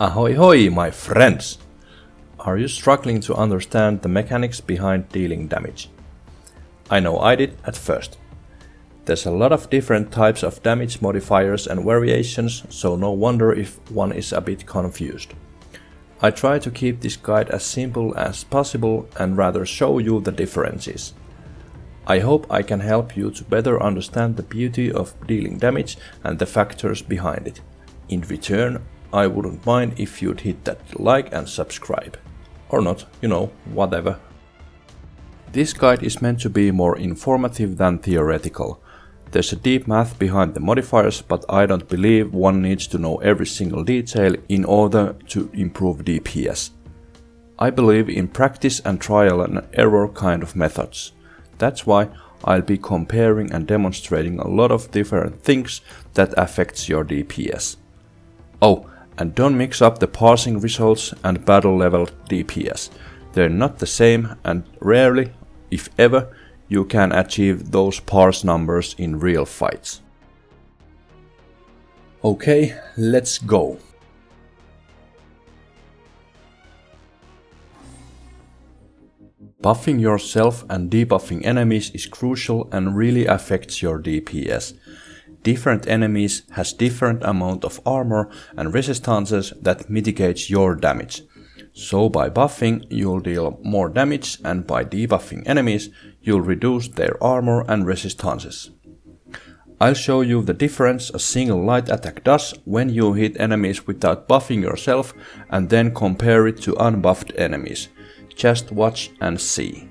Ahoy hoy, my friends! Are you struggling to understand the mechanics behind dealing damage? I know I did at first. There's a lot of different types of damage modifiers and variations, so no wonder if one is a bit confused. I try to keep this guide as simple as possible and rather show you the differences. I hope I can help you to better understand the beauty of dealing damage and the factors behind it. In return, I wouldn't mind if you'd hit that like and subscribe. Or not, whatever. This guide is meant to be more informative than theoretical. There's a deep math behind the modifiers, but I don't believe one needs to know every single detail in order to improve DPS. I believe in practice and trial and error kind of methods. That's why I'll be comparing and demonstrating a lot of different things that affects your DPS. Oh, and don't mix up the parsing results and battle level DPS. They're not the same, and rarely, if ever, you can achieve those parse numbers in real fights. Okay, let's go. Buffing yourself and debuffing enemies is crucial and really affects your DPS. Different enemies has different amount of armor and resistances that mitigates your damage. So by buffing you'll deal more damage, and by debuffing enemies you'll reduce their armor and resistances. I'll show you the difference a single light attack does when you hit enemies without buffing yourself, and then compare it to unbuffed enemies. Just watch and see.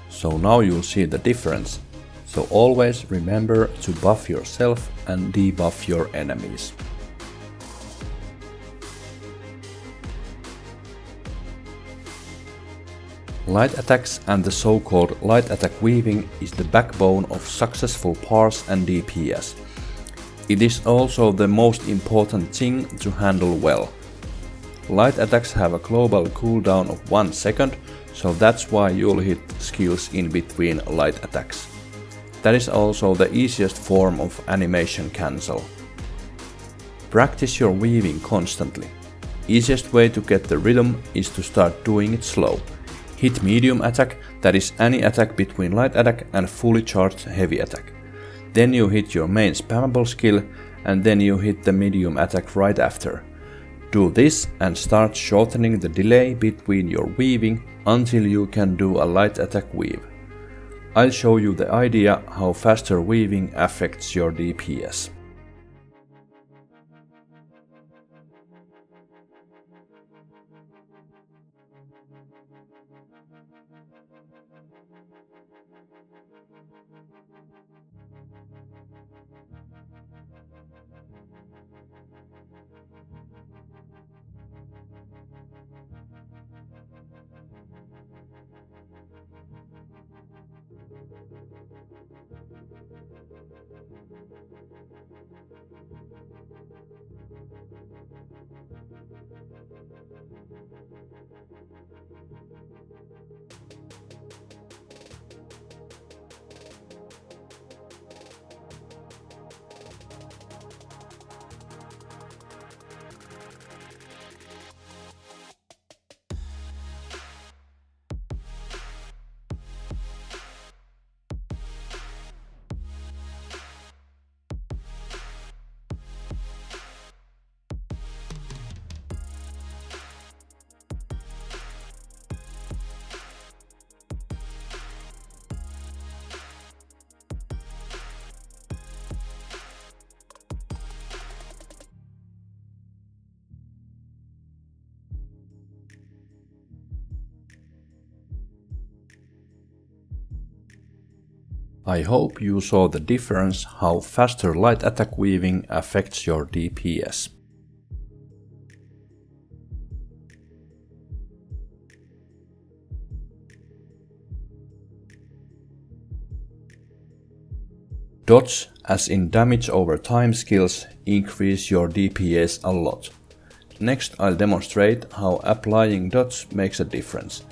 So now you'll see the difference. So always remember to buff yourself and debuff your enemies. Light attacks and the so-called light attack weaving is the backbone of successful parse and DPS. It is also the most important thing to handle well. Light attacks have a global cooldown of 1 second, so that's why you'll hit skills in between light attacks. That is also the easiest form of animation cancel. Practice your weaving constantly. Easiest way to get the rhythm is to start doing it slow. Hit medium attack, that is any attack between light attack and fully charged heavy attack. Then you hit your main spammable skill, and then you hit the medium attack right after. Do this and start shortening the delay between your weaving until you can do a light attack weave. I'll show you the idea how faster weaving affects your DPS. I hope you saw the difference how faster light attack weaving affects your DPS. Dots, as in damage over time skills, increase your DPS a lot. Next I'll demonstrate how applying dots makes a difference.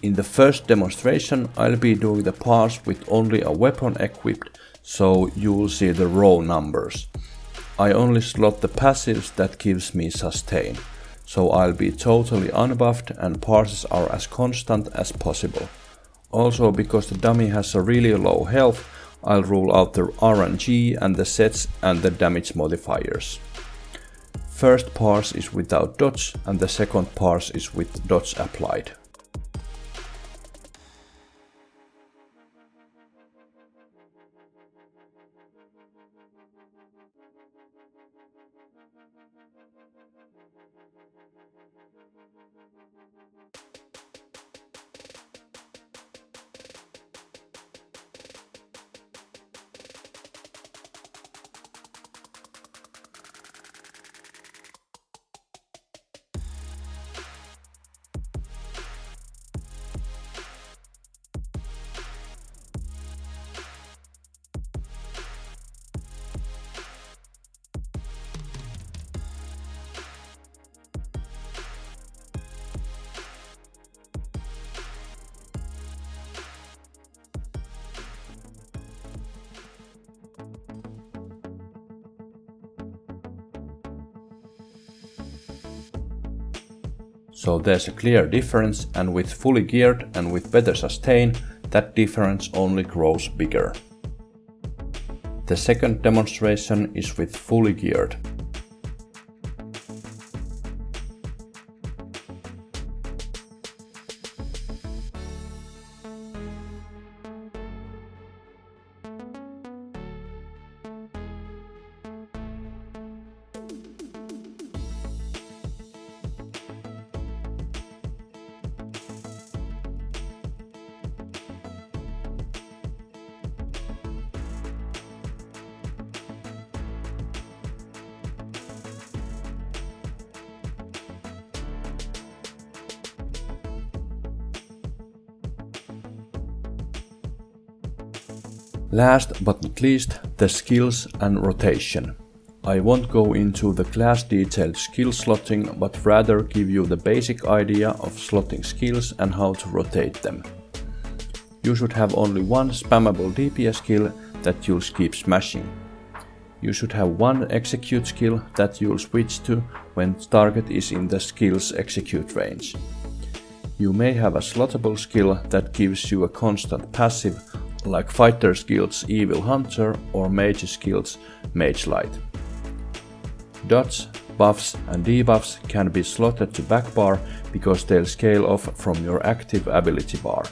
In the first demonstration I'll be doing the parts with only a weapon equipped, so you'll see the raw numbers. I only slot the passives that gives me sustain, so I'll be totally unbuffed and parses are as constant as possible. Also, because the dummy has a really low health, I'll rule out the RNG and the sets and the damage modifiers. First parse is without dots and the second parse is with dots applied. So there's a clear difference, and with fully geared and with better sustain, that difference only grows bigger. The second demonstration is with fully geared. Last but not least, the skills and rotation. I won't go into the class detailed skill slotting, but rather give you the basic idea of slotting skills and how to rotate them. You should have only one spammable DPS skill that you'll keep smashing. You should have one execute skill that you'll switch to when target is in the skill's execute range. You may have a slottable skill that gives you a constant passive, like Fighter Guild's Evil Hunter or Mage Guild's Mage Light. Dots, buffs and debuffs can be slotted to backbar because they'll scale off from your active ability bar.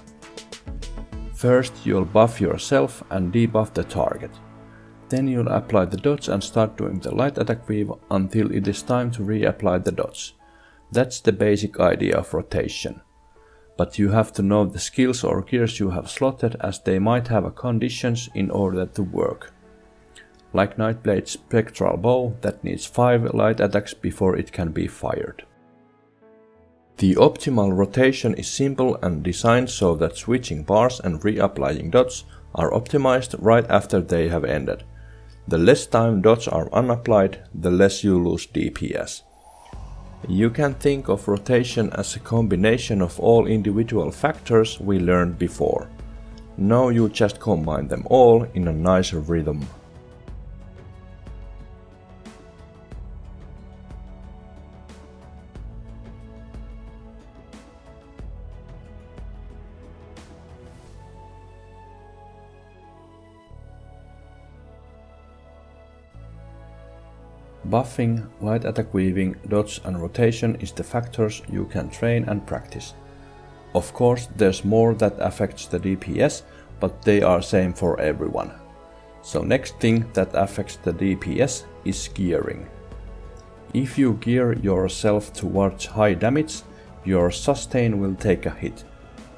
First you'll buff yourself and debuff the target. Then you'll apply the dots and start doing the light attack weave until it is time to reapply the dots. That's the basic idea of rotation. But you have to know the skills or gears you have slotted, as they might have conditions in order to work. Like Nightblade's Spectral Bow that needs 5 light attacks before it can be fired. The optimal rotation is simple and designed so that switching bars and reapplying dots are optimized right after they have ended. The less time dots are unapplied, the less you lose DPS. You can think of rotation as a combination of all individual factors we learned before. Now you just combine them all in a nicer rhythm. Buffing, light attack weaving, dots and rotation is the factors you can train and practice. Of course there's more that affects the DPS, but they are same for everyone. So next thing that affects the DPS is gearing. If you gear yourself towards high damage, your sustain will take a hit.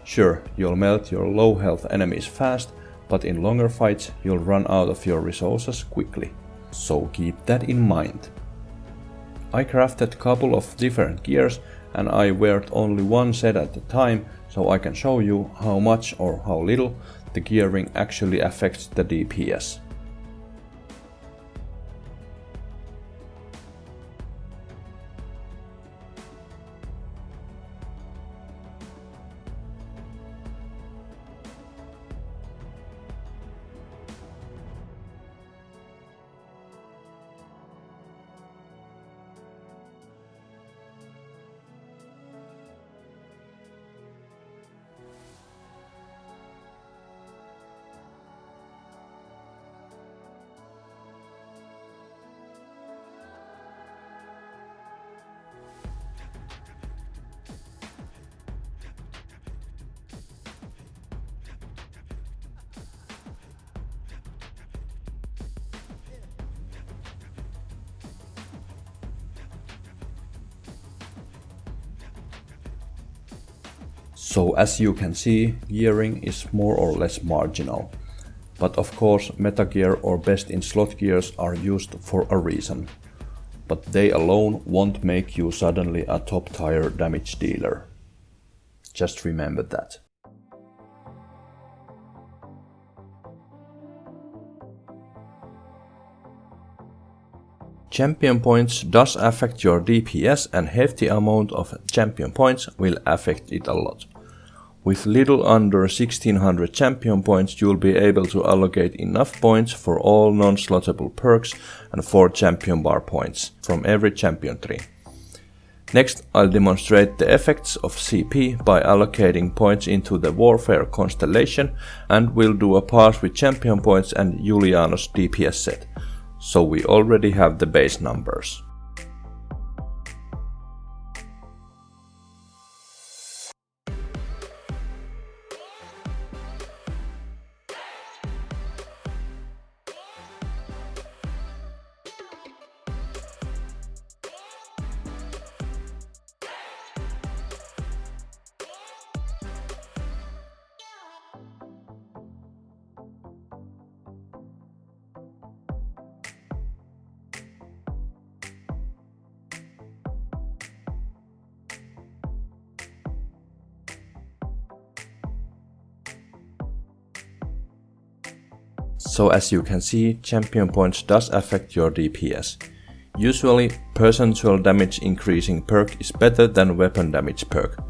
Sure, you'll melt your low health enemies fast, but in longer fights you'll run out of your resources quickly. So keep that in mind. I crafted a couple of different gears and I wear only one set at a time, so I can show you how much or how little the gearing actually affects the DPS. So as you can see, gearing is more or less marginal. But of course, meta gear or best in slot gears are used for a reason. But they alone won't make you suddenly a top tier damage dealer. Just remember that. Champion points does affect your DPS, and hefty amount of champion points will affect it a lot. With little under 1600 champion points you'll be able to allocate enough points for all non-slottable perks and 4 champion bar points from every champion tree. Next I'll demonstrate the effects of CP by allocating points into the Warfare constellation, and we'll do a pass with champion points and Juliana's DPS set. So we already have the base numbers. So as you can see, champion points does affect your DPS. Usually, percentual damage increasing perk is better than weapon damage perk,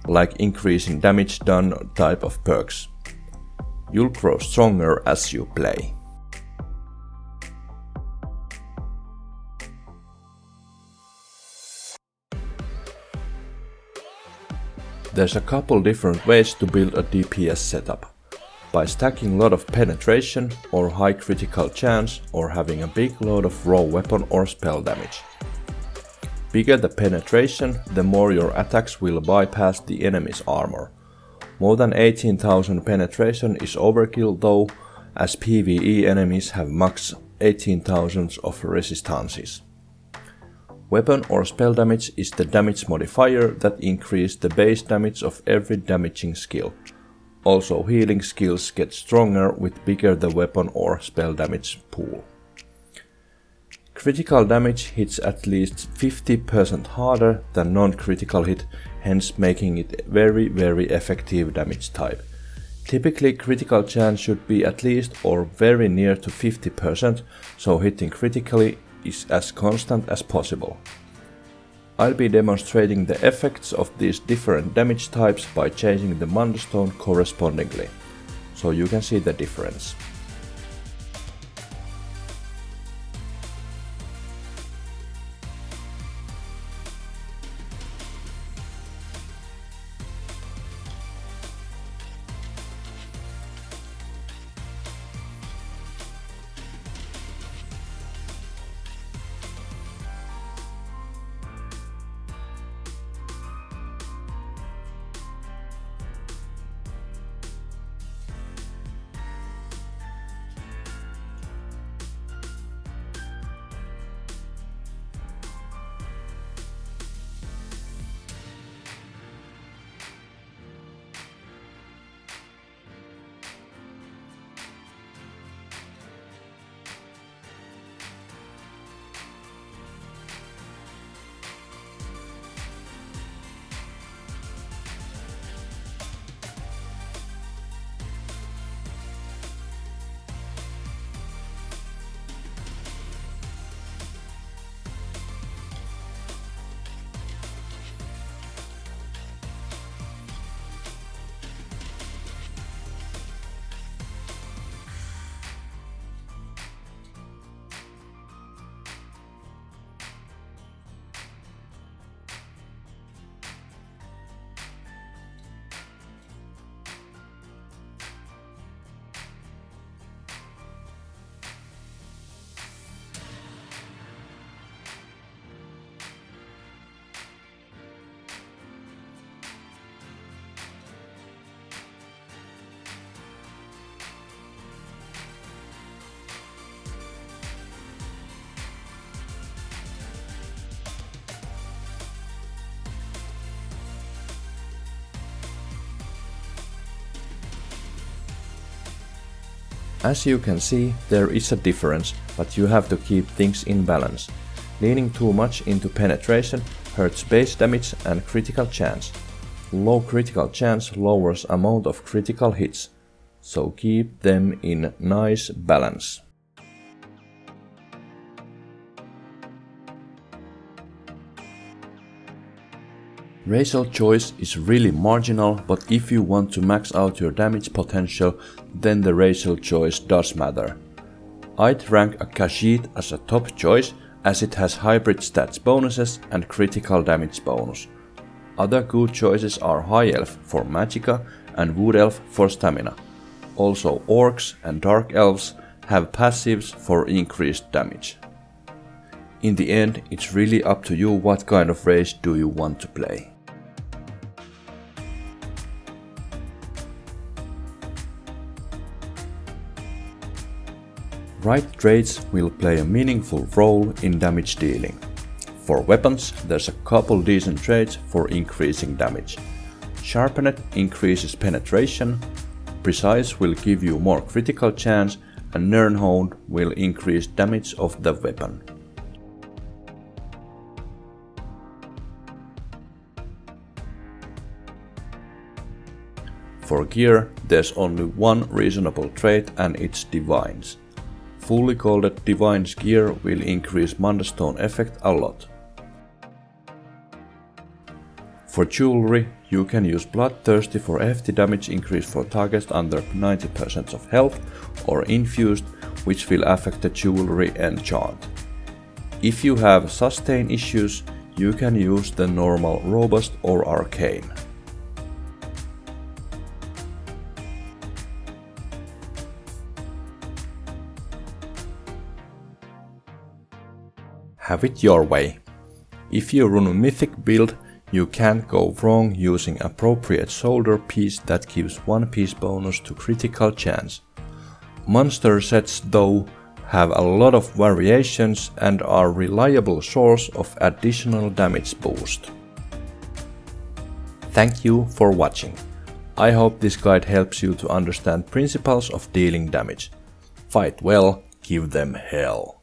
like increasing damage done type of perks. You'll grow stronger as you play. There's a couple different ways to build a DPS setup. By stacking a lot of penetration or high critical chance, or having a big load of raw weapon or spell damage. Bigger the penetration, the more your attacks will bypass the enemy's armor. More than 18,000 penetration is overkill though, as PvE enemies have max 18,000 of resistances. Weapon or spell damage is the damage modifier that increases the base damage of every damaging skill. Also, healing skills get stronger with bigger the weapon or spell damage pool. Critical damage hits at least 50% harder than non-critical hit, hence making it very effective damage type. Typically critical chance should be at least or very near to 50%, so hitting critically is as constant as possible. I'll be demonstrating the effects of these different damage types by changing the Mundstone correspondingly, so you can see the difference. As you can see, there is a difference, but you have to keep things in balance. Leaning too much into penetration hurts base damage and critical chance. Low critical chance lowers amount of critical hits, so keep them in nice balance. Racial choice is really marginal, but if you want to max out your damage potential, then the racial choice does matter. I'd rank a Khajiit as a top choice as it has hybrid stats bonuses and critical damage bonus. Other good choices are High Elf for Magicka and Wood Elf for Stamina. Also Orcs and Dark Elves have passives for increased damage. In the end, it's really up to you what kind of race do you want to play. Right traits will play a meaningful role in damage dealing. For weapons, there's a couple decent traits for increasing damage. Sharpened increases penetration, Precise will give you more critical chance, and Nernhold will increase damage of the weapon. For gear, there's only one reasonable trait, and it's Divines. Fully golded Divines gear will increase Mundstone effect a lot. For jewelry, you can use Bloodthirsty for hefty damage increase for targets under 90% of health, or Infused, which will affect the jewelry enchant. If you have sustain issues, you can use the normal Robust or Arcane. Have it your way. If you run a mythic build, you can't go wrong using appropriate shoulder piece that gives 1 piece bonus to critical chance. Monster sets though have a lot of variations and are a reliable source of additional damage boost. Thank you for watching. I hope this guide helps you to understand principles of dealing damage. Fight well, give them hell.